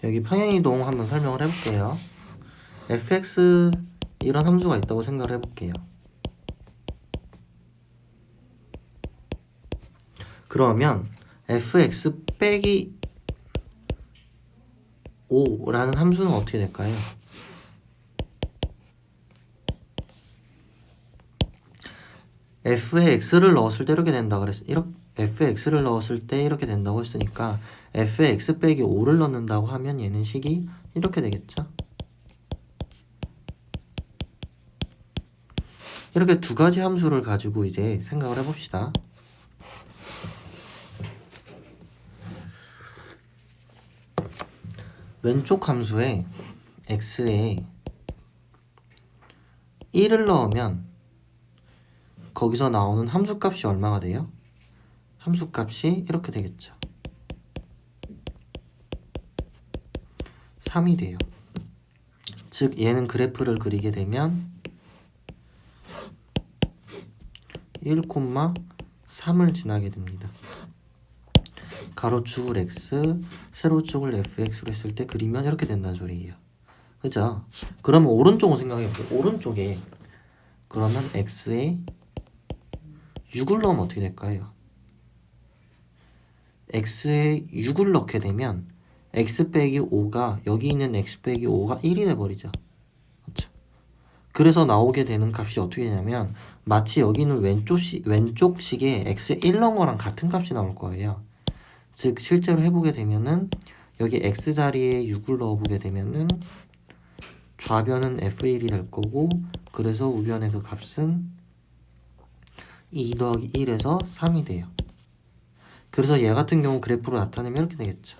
여기 평행이동 한번 설명을 해볼게요. fx 이런 함수가 있다고 생각을 해볼게요. 그러면 fx 빼기 5라는 함수는 어떻게 될까요? f에 x를 넣었을 때 이렇게 된다 그랬어. f에 x를 넣었을 때 이렇게 된다고 했으니까 f에 x 빼기 5를 넣는다고 하면 얘는 식이 이렇게 되겠죠. 이렇게 두 가지 함수를 가지고 이제 생각을 해봅시다. 왼쪽 함수에 x에 1을 넣으면 거기서 나오는 함수값이 얼마가 돼요? 함수값이 이렇게 되겠죠. 3이 돼요. 즉 얘는 그래프를 그리게 되면 1,3을 지나게 됩니다. 가로축을 x, 세로축을 fx로 했을 때 그리면 이렇게 된다는 소리예요. 그죠? 그러면 오른쪽을 생각해볼게요. 오른쪽에 그러면 x에 6을 넣으면 어떻게 될까요? x에 6을 넣게 되면 x 빼기 5가 여기 있는 x 빼기 5가 1이 돼버리죠. 그렇죠? 그래서 나오게 되는 값이 어떻게 되냐면 마치 여기는 왼쪽 식에 x에 1 넣은 거랑 같은 값이 나올 거예요. 즉 실제로 해보게 되면은 여기 x 자리에 6을 넣어보게 되면은 좌변은 f1이 될 거고 그래서 우변의 그 값은 2 더하기 1에서 3이 돼요. 그래서 얘 같은 경우 그래프로 나타내면 이렇게 되겠죠.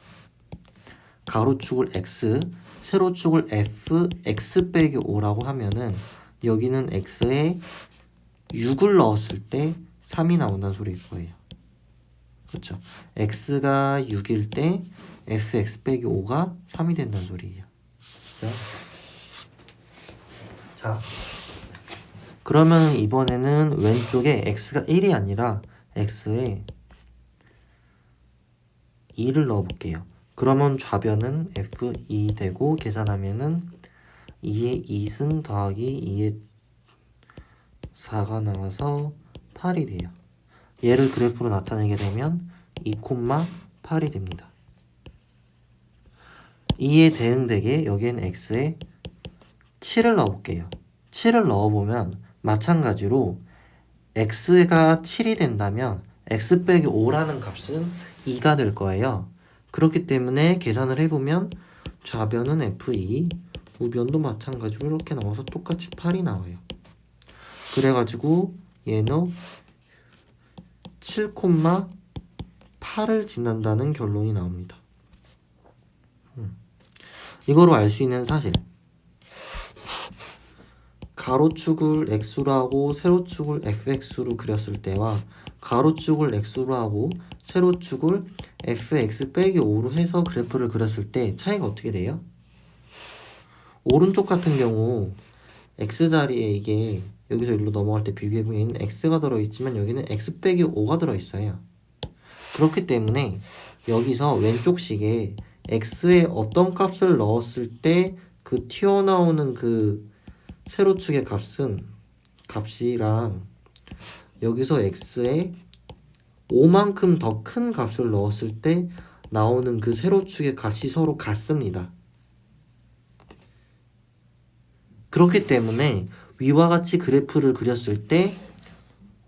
가로축을 x, 세로축을 f, x 빼기 5라고 하면은 여기는 x에 6을 넣었을 때 3이 나온다는 소리일 거예요. 그렇죠? x가 6일 때 fx 빼기 5가 3이 된다는 소리예요. 그렇죠? 자, 그러면 이번에는 왼쪽에 x가 1이 아니라 x에 2를 넣어볼게요. 그러면 좌변은 f2 되고 계산하면은 2의 2승 더하기 2의 4가 나와서 8이 돼요. 얘를 그래프로 나타내게 되면 2,8이 됩니다. 2에 대응되게 여기엔 x에 7을 넣어볼게요. 7을 넣어보면 마찬가지로 x가 7이 된다면 x 빼기 5라는 값은 2가 될 거예요. 그렇기 때문에 계산을 해보면 좌변은 f2, 우변도 마찬가지로 이렇게 나와서 똑같이 8이 나와요. 그래가지고 얘는 7,8을 지난다는 결론이 나옵니다. 이거로 알 수 있는 사실, 가로축을 x로 하고 세로축을 fx로 그렸을 때와 가로축을 x로 하고 세로축을 fx 빼기 5로 해서 그래프를 그렸을 때 차이가 어떻게 돼요? 오른쪽 같은 경우 x자리에 이게 여기서 여기로 넘어갈 때 비교해보면 x가 들어있지만 여기는 x 빼기 5가 들어있어요. 그렇기 때문에 여기서 왼쪽 식에 x에 어떤 값을 넣었을 때 그 튀어나오는 그 세로축의 값이랑 여기서 x에 5만큼 더 큰 값을 넣었을 때 나오는 그 세로축의 값이 서로 같습니다. 그렇기 때문에 위와 같이 그래프를 그렸을 때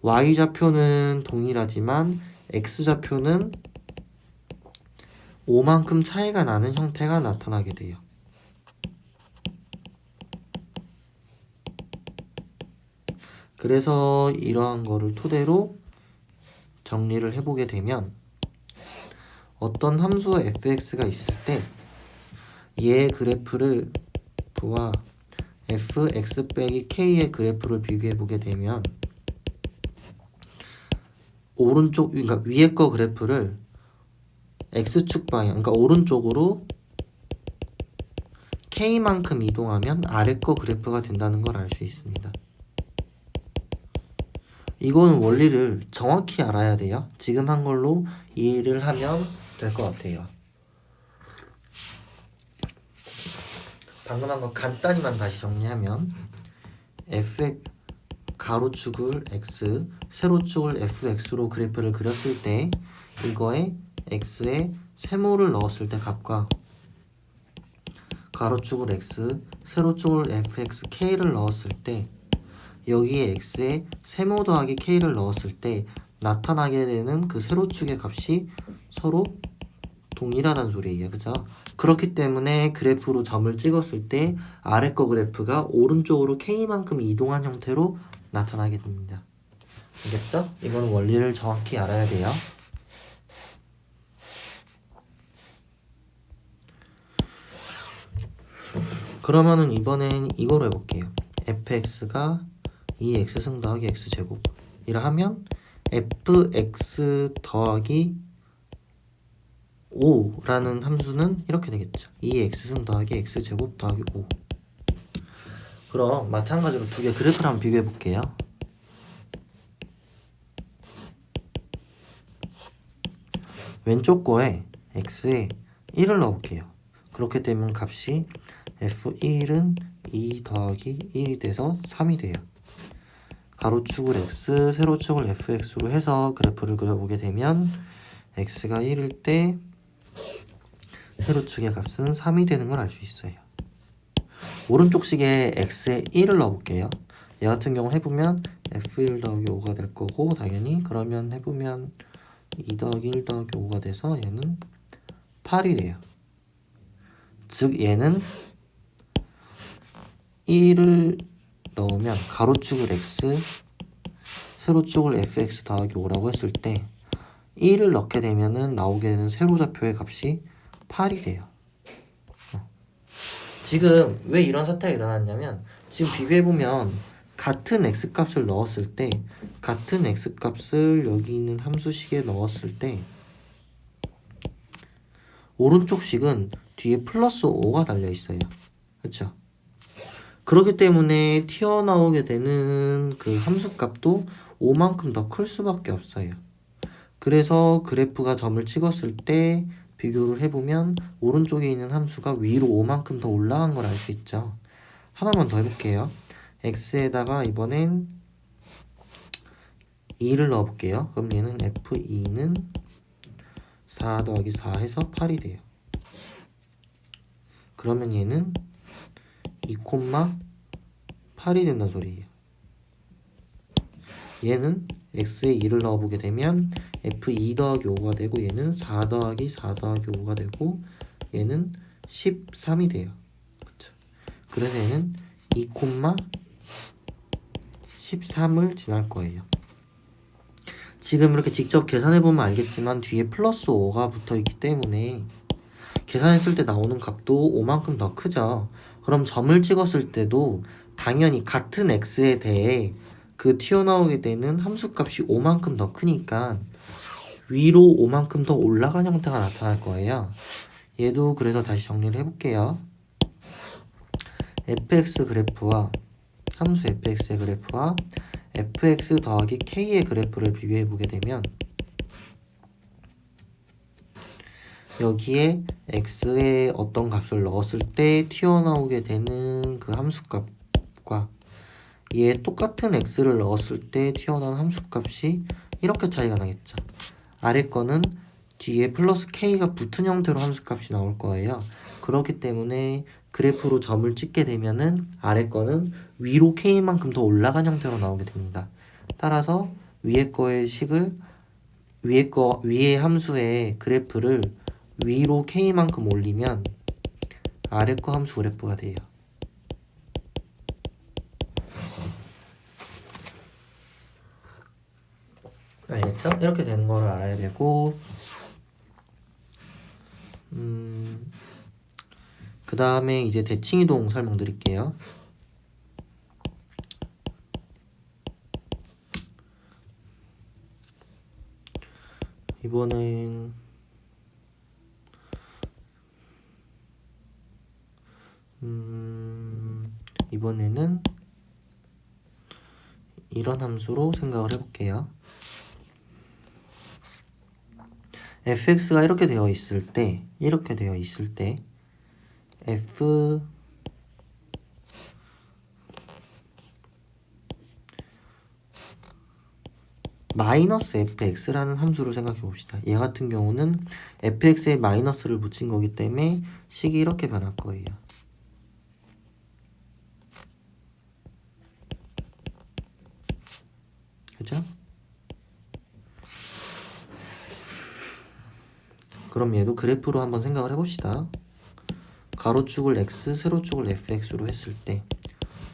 y좌표는 동일하지만 x좌표는 5만큼 차이가 나는 형태가 나타나게 돼요. 그래서 이러한 거를 토대로 정리를 해보게 되면 어떤 함수 fx가 있을 때 얘의 그래프를 f와 fx 빼기 k의 그래프를 비교해보게 되면 오른쪽, 그러니까 위에 거 그래프를 x축 방향, 그러니까 오른쪽으로 k만큼 이동하면 아래 거 그래프가 된다는 걸 알 수 있습니다. 이거는 원리를 정확히 알아야 돼요. 지금 한 걸로 이해를 하면 될 것 같아요. 방금 한 거 간단히만 다시 정리하면 f 가로축을 x, 세로축을 fx로 그래프를 그렸을 때 이거에 x에 세모를 넣었을 때 값과 가로축을 x, 세로축을 fxk를 넣었을 때 여기에 x에 세모 더하기 k를 넣었을 때 나타나게 되는 그 세로축의 값이 서로 동일하다는 소리예요. 그죠? 그렇기 때문에 그래프로 점을 찍었을 때 아래 거 그래프가 오른쪽으로 k만큼 이동한 형태로 나타나게 됩니다. 알겠죠? 이건 원리를 정확히 알아야 돼요. 그러면은 이번엔 이거로 해볼게요. fx가 2x승 더하기 x제곱 이라 하면 fx 더하기 5라는 함수는 이렇게 되겠죠. 2x승 더하기 x제곱 더하기 5. 그럼 마찬가지로 두 개 그래프를 한번 비교해 볼게요. 왼쪽 거에 x에 1을 넣어볼게요. 그렇게 되면 값이 f1은 2 더하기 1이 돼서 3이 돼요. 가로축을 x, 세로축을 fx로 해서 그래프를 그려보게 되면 x가 1일 때 세로축의 값은 3이 되는 걸 알 수 있어요. 오른쪽 식에 x에 1을 넣어볼게요. 얘 같은 경우 해보면 f1 더하기 5가 될 거고 당연히 그러면 해보면 2 더하기 1 더하기 5가 돼서 얘는 8이 돼요. 즉 얘는 1을 넣으면 가로축을 x, 세로축을 fx 더하기 5라고 했을 때 1을 넣게 되면은 나오게 되는 세로좌표의 값이 8이 돼요. 지금 왜 이런 사태가 일어났냐면 지금 비교해보면 같은 x값을 넣었을 때 같은 x값을 여기 있는 함수식에 넣었을 때 오른쪽 식은 뒤에 플러스 5가 달려있어요. 그쵸? 그렇기 때문에 튀어나오게 되는 그 함수값도 5만큼 더 클 수밖에 없어요. 그래서 그래프가 점을 찍었을 때 비교를 해보면 오른쪽에 있는 함수가 위로 5만큼 더 올라간 걸 알 수 있죠. 하나만 더 해볼게요. x에다가 이번엔 2를 넣어볼게요. 그럼 얘는 f2는 4 더하기 4 해서 8이 돼요. 그러면 얘는 2,8이 된다는 소리예요. 얘는 x에 2를 넣어보게 되면 f2 더하기 5가 되고 얘는 4 더하기 4 더하기 5가 되고 얘는 13이 돼요. 그쵸? 그래서 얘는 2,13을 지날 거예요. 지금 이렇게 직접 계산해보면 알겠지만 뒤에 플러스 5가 붙어있기 때문에 계산했을 때 나오는 값도 5만큼 더 크죠. 그럼 점을 찍었을 때도 당연히 같은 x에 대해 그 튀어나오게 되는 함수값이 5만큼 더 크니까 위로 5만큼 더 올라간 형태가 나타날 거예요. 얘도 그래서 다시 정리를 해볼게요. fx 그래프와 함수 fx의 그래프와 fx 더하기 k의 그래프를 비교해보게 되면 여기에 x에 어떤 값을 넣었을 때 튀어나오게 되는 그 함수값과 얘 똑같은 x를 넣었을 때 튀어나온 함수값이 이렇게 차이가 나겠죠. 아래 거는 뒤에 플러스 k가 붙은 형태로 함수값이 나올 거예요. 그렇기 때문에 그래프로 점을 찍게 되면은 아래 거는 위로 k만큼 더 올라간 형태로 나오게 됩니다. 따라서 위에 거의 식을 위의 함수의 그래프를 위로 k만큼 올리면 아래 거 함수 그래프가 돼요. 알겠죠? 이렇게 되는 거를 알아야 되고 그 다음에 이제 대칭이동 설명드릴게요. 이번에는 이런 함수로 생각을 해볼게요. fx가 이렇게 되어 있을 때 f 마이너스 fx라는 함수를 생각해 봅시다. 얘 같은 경우는 fx에 마이너스를 붙인 거기 때문에 식이 이렇게 변할 거예요. 그죠? 그럼 얘도 그래프로 한번 생각을 해봅시다. 가로축을 x, 세로축을 fx로 했을 때,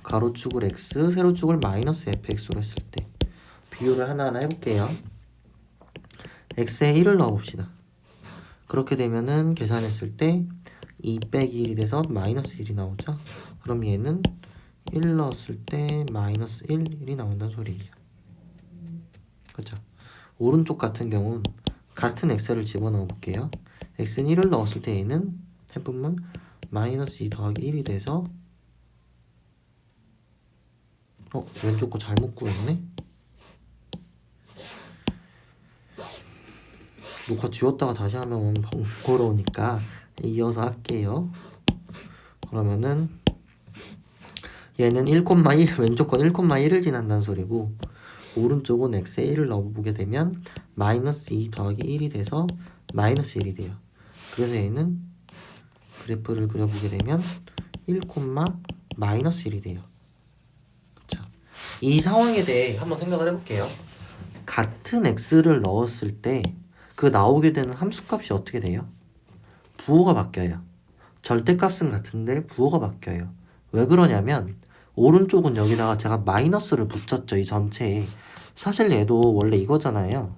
가로축을 x, 세로축을 마이너스 fx로 했을 때 비율을 하나하나 해볼게요. x에 1을 넣어봅시다. 그렇게 되면은 계산했을 때 2 빼기 1이 돼서 마이너스 1이 나오죠. 그럼 얘는 1 넣었을 때 마이너스 1이 나온다는 소리예요. 그렇죠? 오른쪽 같은 경우는 같은 x를 집어넣어 볼게요. x는 1을 넣었을 때 얘는 해보면 마이너스 2 더하기 1이 돼서 왼쪽 거 잘못 구했네? 녹화 지웠다가 다시 하면 번거로우니까 이어서 할게요. 그러면은 얘는 1,1 왼쪽 건 1,1을 지난다는 소리고 오른쪽은 x에 1을 넣어보게 되면 마이너스 2 더하기 1이 돼서 마이너스 1이 돼요. 그래서 얘는 그래프를 그려보게 되면 1, 마이너스 1이 돼요. 그쵸? 이 상황에 대해 한번 생각을 해볼게요. 같은 x를 넣었을 때 그 나오게 되는 함수값이 어떻게 돼요? 부호가 바뀌어요. 절대값은 같은데 부호가 바뀌어요. 왜 그러냐면 오른쪽은 여기다가 제가 마이너스를 붙였죠. 이 전체에. 사실 얘도 원래 이거잖아요.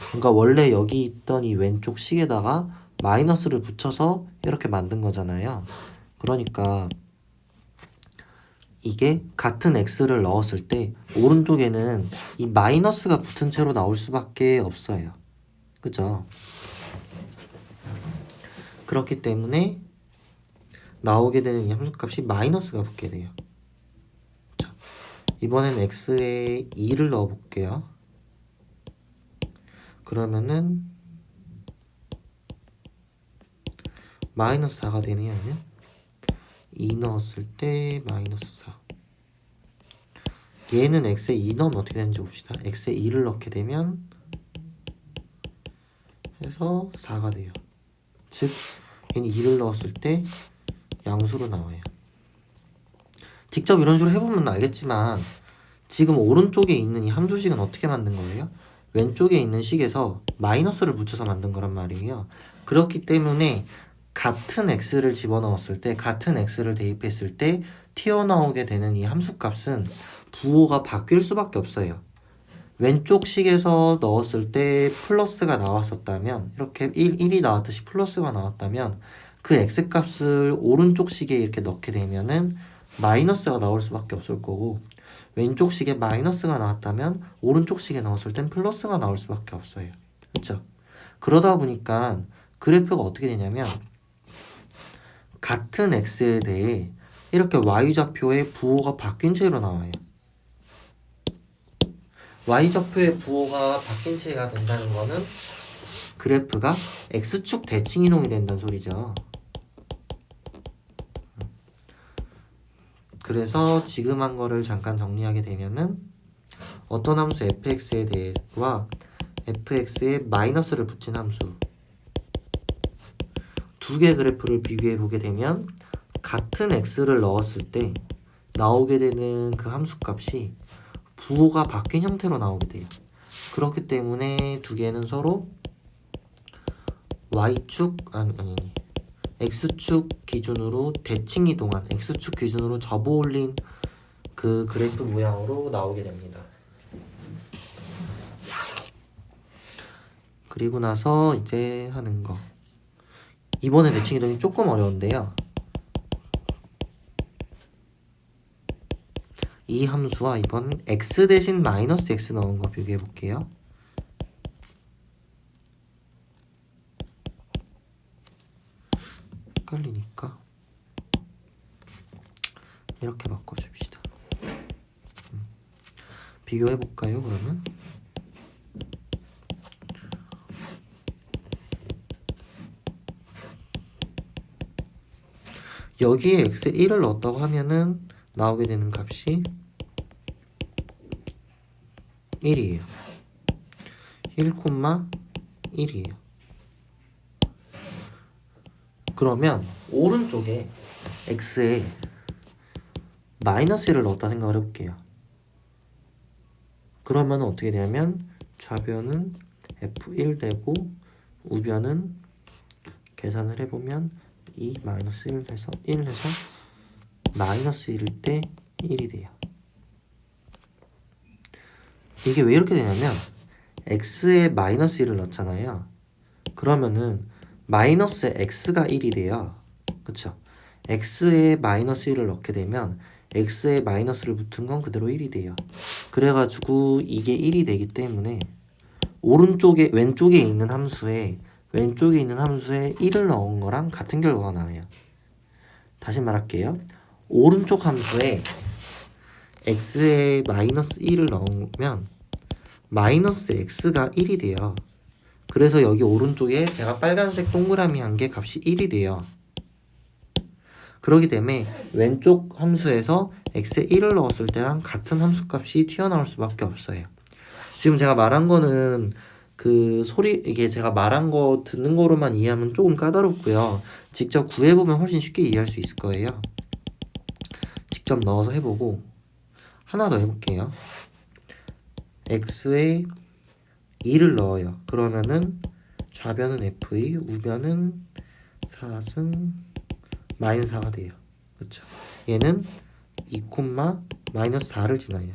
그러니까 원래 여기 있던 이 왼쪽 식에다가 마이너스를 붙여서 이렇게 만든 거잖아요. 그러니까 이게 같은 x를 넣었을 때 오른쪽에는 이 마이너스가 붙은 채로 나올 수밖에 없어요. 그죠? 그렇기 때문에 나오게 되는 이 함수값이 마이너스가 붙게 돼요. 자, 이번엔 x에 2를 넣어 볼게요. 그러면은 마이너스 4가 되네요. 2 넣었을 때 마이너스 4. 얘는 x에 2 넣으면 어떻게 되는지 봅시다. x에 2를 넣게 되면 해서 4가 돼요. 즉 얘는 2를 넣었을 때 양수로 나와요. 직접 이런 식으로 해보면 알겠지만 지금 오른쪽에 있는 이 함수식은 어떻게 만든 거예요? 왼쪽에 있는 식에서 마이너스를 붙여서 만든 거란 말이에요. 그렇기 때문에 같은 x를 집어넣었을 때, 같은 x를 대입했을 때 튀어나오게 되는 이 함수값은 부호가 바뀔 수밖에 없어요. 왼쪽 식에서 넣었을 때 플러스가 나왔었다면, 이렇게 1이 나왔듯이 플러스가 나왔다면 그 x값을 오른쪽 식에 이렇게 넣게 되면은 마이너스가 나올 수밖에 없을 거고, 왼쪽 식에 마이너스가 나왔다면 오른쪽 식에 넣었을 땐 플러스가 나올 수밖에 없어요. 그렇죠? 그러다 보니까 그래프가 어떻게 되냐면 같은 x에 대해 이렇게 y좌표의 부호가 바뀐 채로 나와요. y좌표의 부호가 바뀐 채가 된다는 거는 그래프가 x축 대칭 이동이 된다는 소리죠. 그래서 지금 한 거를 잠깐 정리하게 되면은 어떤 함수 fx에 대해와 fx에 마이너스를 붙인 함수 두 개의 그래프를 비교해 보게 되면 같은 x를 넣었을 때 나오게 되는 그 함수값이 부호가 바뀐 형태로 나오게 돼요. 그렇기 때문에 두 개는 서로 y축 x축 기준으로 대칭 이동한 x축 기준으로 접어 올린 그 그래프 모양으로 나오게 됩니다. 그리고 나서 이제 하는 거. 이번에 대칭 이동이 조금 어려운데요. 이 함수와 이번 x 대신 마이너스 x 넣은 거 비교해 볼게요. 헷갈리니까 이렇게 바꿔줍시다. 비교해 볼까요, 그러면? 여기에 x에 1을 넣었다고 하면은 나오게 되는 값이 1이에요. 1,1이에요. 그러면 오른쪽에 x에 마이너스 1을 넣었다 생각을 해볼게요. 그러면 어떻게 되냐면 좌변은 f1 되고 우변은 계산을 해보면 2 마이너스 1 해서 마이너스 1일 때 1이 돼요. 이게 왜 이렇게 되냐면 x에 마이너스 1을 넣잖아요. 그러면은 마이너스 x가 1이 돼요. 그쵸? x에 마이너스 1을 넣게 되면 x에 마이너스를 붙은 건 그대로 1이 돼요. 그래가지고 이게 1이 되기 때문에 왼쪽에 있는 함수에 1을 넣은 거랑 같은 결과가 나와요. 다시 말할게요. 오른쪽 함수에 x에 마이너스 1을 넣으면 마이너스 x가 1이 돼요. 그래서 여기 오른쪽에 제가 빨간색 동그라미 한 게 값이 1이 돼요. 그렇기 때문에 왼쪽 함수에서 x에 1을 넣었을 때랑 같은 함수값이 튀어나올 수밖에 없어요. 지금 제가 말한 거는 이게 제가 말한 거 듣는 거로만 이해하면 조금 까다롭고요. 직접 구해보면 훨씬 쉽게 이해할 수 있을 거예요. 직접 넣어서 해보고 하나 더 해볼게요. x에 2를 넣어요. 그러면은 좌변은 f2, 우변은 4승 마이너스 4가 돼요. 그쵸? 얘는 2, 마이너스 4를 지나요.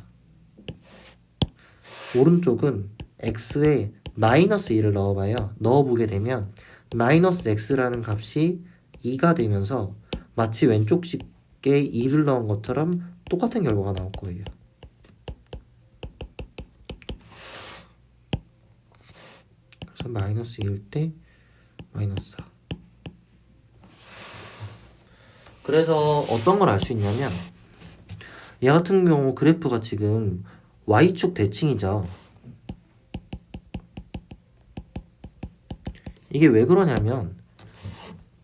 오른쪽은 x에 마이너스 2를 넣어봐요. 넣어보게 되면 마이너스 x라는 값이 2가 되면서 마치 왼쪽 식에 2를 넣은 것처럼 똑같은 결과가 나올 거예요. 그래서 마이너스 2일 때 마이너스 4. 그래서 어떤 걸 알 수 있냐면 얘 같은 경우 그래프가 지금 y축 대칭이죠. 이게 왜 그러냐면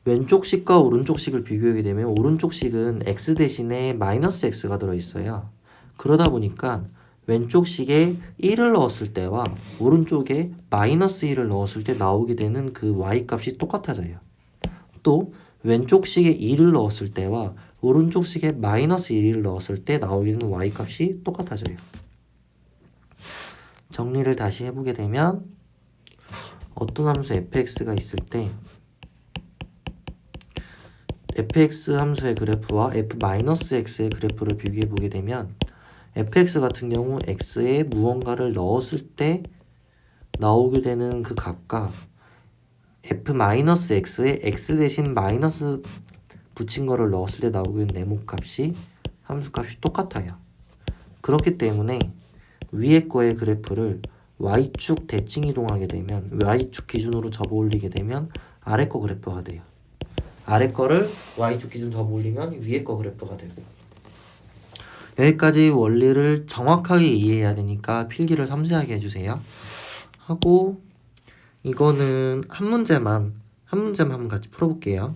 왼쪽 식과 오른쪽 식을 비교하게 되면 오른쪽 식은 x 대신에 마이너스 x가 들어있어요. 그러다 보니까 왼쪽 식에 1을 넣었을 때와 오른쪽에 마이너스 1을 넣었을 때 나오게 되는 그 y값이 똑같아져요. 또 왼쪽 식에 2를 넣었을 때와 오른쪽 식에 마이너스 1을 넣었을 때 나오게 되는 y값이 똑같아져요. 정리를 다시 해보게 되면 어떤 함수 fx가 있을 때 fx 함수의 그래프와 f-x의 그래프를 비교해보게 되면 fx 같은 경우 x에 무언가를 넣었을 때 나오게 되는 그 값과 f-x에 x 대신 마이너스 붙인 거를 넣었을 때 나오게 되는 네모값이 함수값이 똑같아요. 그렇기 때문에 위에 거의 그래프를 y축 대칭 이동하게 되면 y축 기준으로 접어 올리게 되면 아래 거 그래프가 돼요. 아래 거를 y축 기준 접어 올리면 위에 거 그래프가 되고. 여기까지 원리를 정확하게 이해해야 되니까 필기를 섬세하게 해주세요. 하고 이거는 한 문제만 한번 같이 풀어볼게요.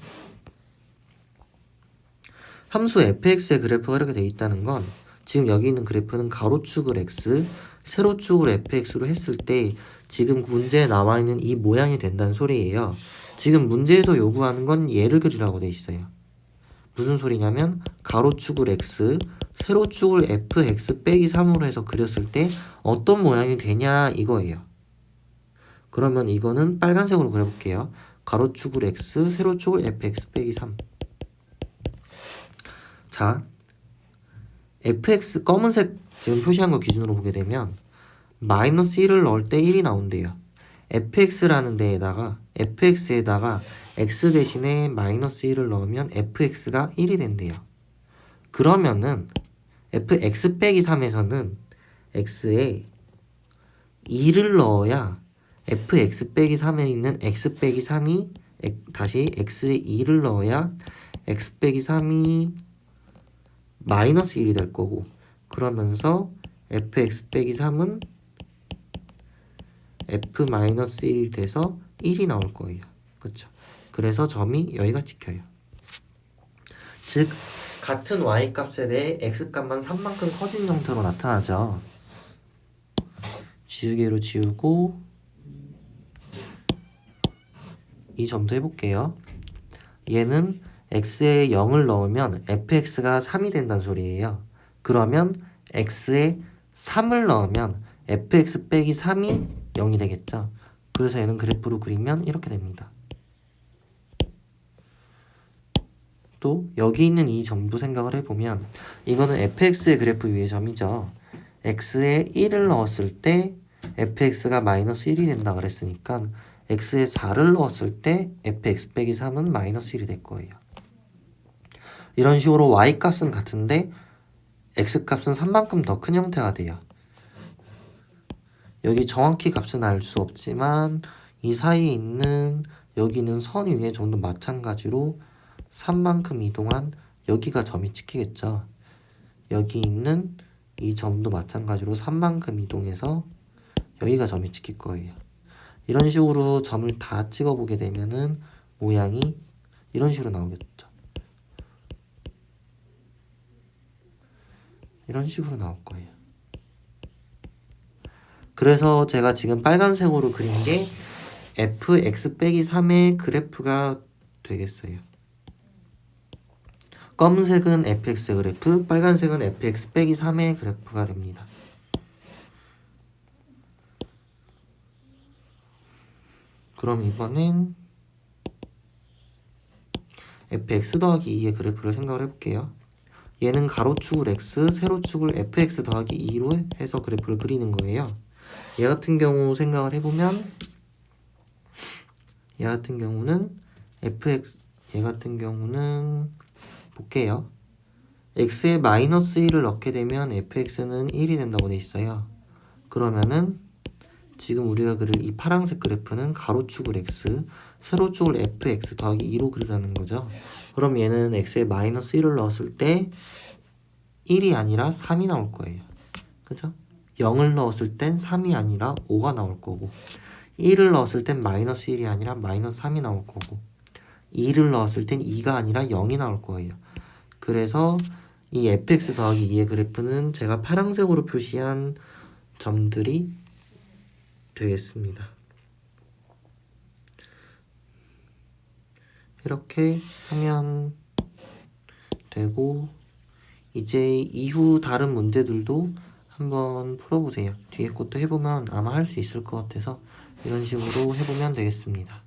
함수 fx의 그래프가 이렇게 돼 있다는 건 지금 여기 있는 그래프는 가로축을 x, 세로축을 fx로 했을 때 지금 문제에 나와 있는 이 모양이 된다는 소리예요. 지금 문제에서 요구하는 건 얘를 그리라고 돼 있어요. 무슨 소리냐면 가로축을 x, 세로축을 fx 빼기 3으로 해서 그렸을 때 어떤 모양이 되냐 이거예요. 그러면 이거는 빨간색으로 그려볼게요. 가로축을 x, 세로축을 fx 빼기 3. 자, fx 검은색 지금 표시한 거 기준으로 보게 되면 마이너스 1을 넣을 때 1이 나온대요. fx라는 데에다가 fx에다가 x 대신에 마이너스 1을 넣으면 fx가 1이 된대요. 그러면은 fx 빼기 3에서는 x에 2를 넣어야 fx 빼기 3에 있는 x 빼기 3이 다시 x에 2를 넣어야 x 빼기 3이 마이너스 1이 될 거고, 그러면서 fx 빼기 3은 f 마이너스 1이 돼서 1이 나올 거예요. 그쵸? 그래서 점이 여기가 찍혀요. 즉 같은 y값에 대해 x값만 3만큼 커진 형태로 나타나죠. 지우개로 지우고 이 점도 해볼게요. 얘는 x에 0을 넣으면 fx가 3이 된다는 소리예요. 그러면 x에 3을 넣으면 fx 빼기 3이 0이 되겠죠. 그래서 얘는 그래프로 그리면 이렇게 됩니다. 또 여기 있는 이 점도 생각을 해보면 이거는 fx의 그래프 위의 점이죠. x에 1을 넣었을 때 fx가 마이너스 1이 된다 그랬으니까 x에 4를 넣었을 때 fx 빼기 3은 마이너스 1이 될 거예요. 이런 식으로 y 값은 같은데 x 값은 3만큼 더 큰 형태가 돼요. 여기 정확히 값은 알 수 없지만 이 사이에 있는 여기 있는 선 위에 점도 마찬가지로 3만큼 이동한 여기가 점이 찍히겠죠. 여기 있는 이 점도 마찬가지로 3만큼 이동해서 여기가 점이 찍힐 거예요. 이런 식으로 점을 다 찍어보게 되면은 모양이 이런 식으로 나오겠죠. 이런 식으로 나올 거예요. 그래서 제가 지금 빨간색으로 그린 게 fx 빼기 3의 그래프가 되겠어요. 검은색은 fx 그래프, 빨간색은 fx 빼기 3의 그래프가 됩니다. 그럼 이번엔 fx 더하기 2의 그래프를 생각을 해볼게요. 얘는 가로축을 x, 세로축을 fx 더하기 2로 해서 그래프를 그리는 거예요. 얘 같은 경우 생각을 해보면 얘 같은 경우는 볼게요. x에 마이너스 1을 넣게 되면 fx는 1이 된다고 돼 있어요. 그러면은 지금 우리가 그릴 이 파란색 그래프는 가로축을 x, 세로축을 fx 더하기 2로 그리라는 거죠. 그럼 얘는 x에 마이너스 1을 넣었을 때 1이 아니라 3이 나올 거예요. 그죠? 0을 넣었을 땐 3이 아니라 5가 나올 거고 1을 넣었을 땐 마이너스 1이 아니라 마이너스 3이 나올 거고 2를 넣었을 땐 2가 아니라 0이 나올 거예요. 그래서 이 fx 더하기 2의 그래프는 제가 파란색으로 표시한 점들이 되겠습니다. 이렇게 하면 되고 이제 이후 다른 문제들도 한번 풀어보세요. 뒤에 것도 해보면 아마 할 수 있을 것 같아서 이런 식으로 해보면 되겠습니다.